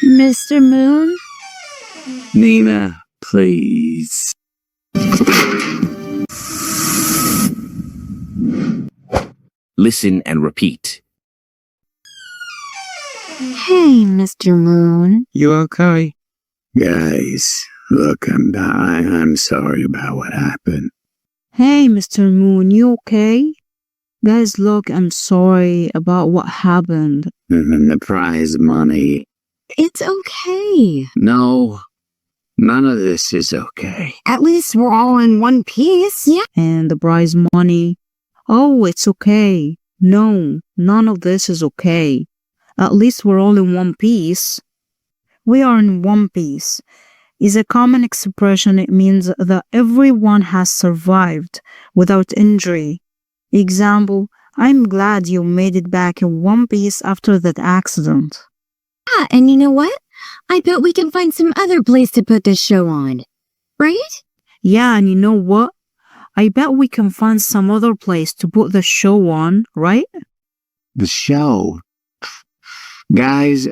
Mr. Moon? Nina, please. Listen and repeat. Hey, Mr. Moon. You okay? Guys, look, I'm sorry about what happened. Hey, Mr. Moon, you okay? Guys, look, I'm sorry about what happened. And the prize money. It's okay. No, none of this is okay. At least we're all in one piece. Yeah. And the prize money. Oh, it's okay. No, none of this is okay. At least we're all in one piece. We are in one piece is a common expression. It means that everyone has survived without injury. Example, I'm glad you made it back in one piece after that accident. Yeah, and you know what? I bet we can find some other place to put this show on. Right? Yeah, and you know what? I bet we can find some other place to put the show on, right? The show? Guys,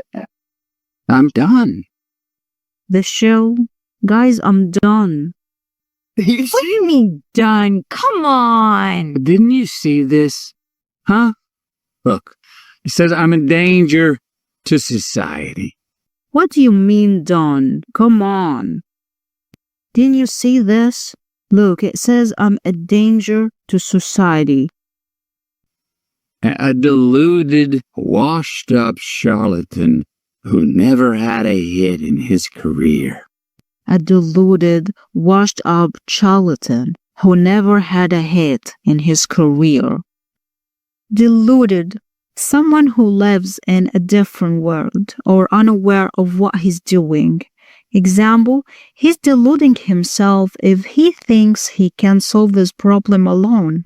I'm done. The show? Guys, I'm done. What do you mean done? Come on. Didn't you see this? Huh? Look, it says I'm a danger to society. What do you mean done? Come on. Didn't you see this? Look, it says I'm a danger to society. A deluded, washed-up charlatan who never had a hit in his career. A deluded, washed-up charlatan who never had a hit in his career. Deluded, someone who lives in a different world or unaware of what he's doing. Example, he's deluding himself if he thinks he can solve this problem alone.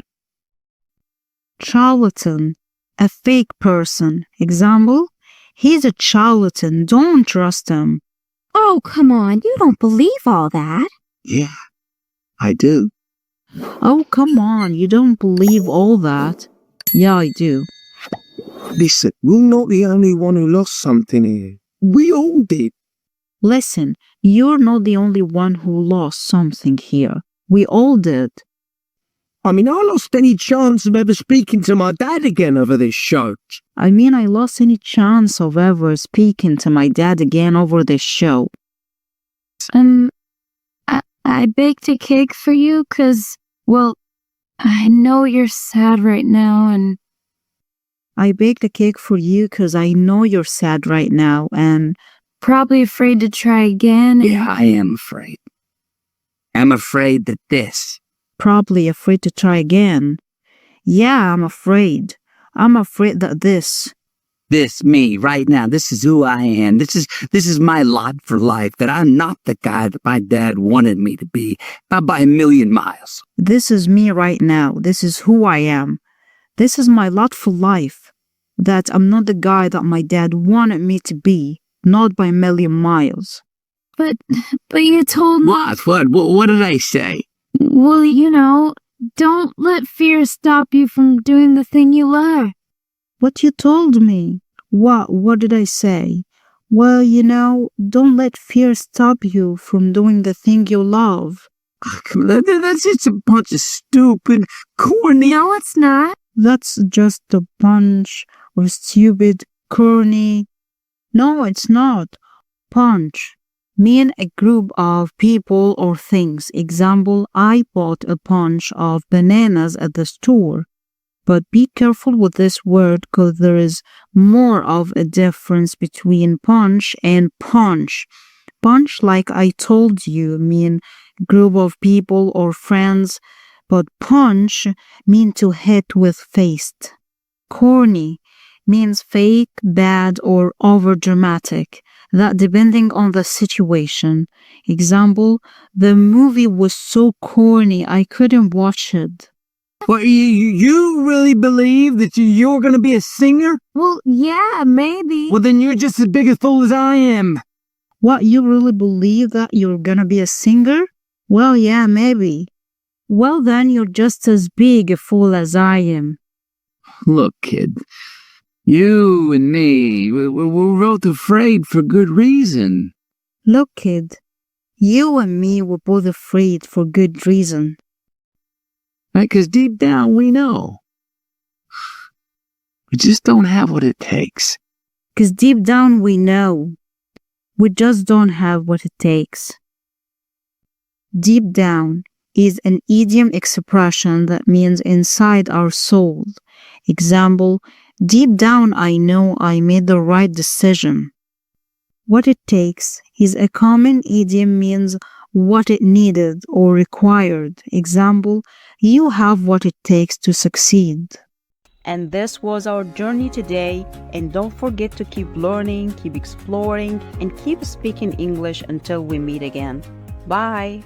Charlatan, a fake person. Example, he's a charlatan, don't trust him. Oh, come on. You don't believe all that. Yeah, I do. Oh, come on, you don't believe all that. Yeah, I do. Listen, we're not the only one who lost something here. We all did. Listen, you're not the only one who lost something here. We all did. I mean, I lost any chance of ever speaking to my dad again over this show. I mean, I lost any chance of ever speaking to my dad again over this show. I baked a cake for you because, well, I know you're sad right now and... I baked a cake for you because I know you're sad right now and... Probably afraid to try again. Yeah, I am afraid. I'm afraid that this. Probably afraid to try again. Yeah, I'm afraid. I'm afraid that this. This, me, right now, this is who I am. This is my lot for life, that I'm not the guy that my dad wanted me to be, not by a million miles. This is me right now. This is who I am. This is my lot for life, that I'm not the guy that my dad wanted me to be, not by a million miles. But you told me... What did I say? Well, you know, don't let fear stop you from doing the thing you love. What you told me? What did I say? Well, you know, don't let fear stop you from doing the thing you love. That's just a bunch of stupid, corny... No, it's not. That's just a bunch of stupid, corny... No, it's not. Punch. Mean a group of people or things. Example, I bought a bunch of bananas at the store. But be careful with this word because there is more of a difference between punch and punch. Punch, like I told you, mean group of people or friends. But punch mean to hit with fist. Corny means fake, bad, or over-dramatic, that depending on the situation. Example, the movie was so corny I couldn't watch it. Well, you really believe that you're going to be a singer? Well, yeah, maybe. Well, then you're just as big a fool as I am. What, you really believe that you're gonna be a singer? Well, yeah, maybe. Well, then you're just as big a fool as I am. Look, kid, You and me, we're both afraid for good reason. Look, kid, you and me were both afraid for good reason. Right? Because deep down we know. We just don't have what it takes. Because deep down we know. We just don't have what it takes. Deep down is an idiom expression that means inside our soul. Example, deep down I know I made the right decision. What it takes is a common idiom means what it needed or required. Example, you have what it takes to succeed. And this was our journey today. And don't forget to keep learning, keep exploring, and keep speaking English until we meet again. Bye!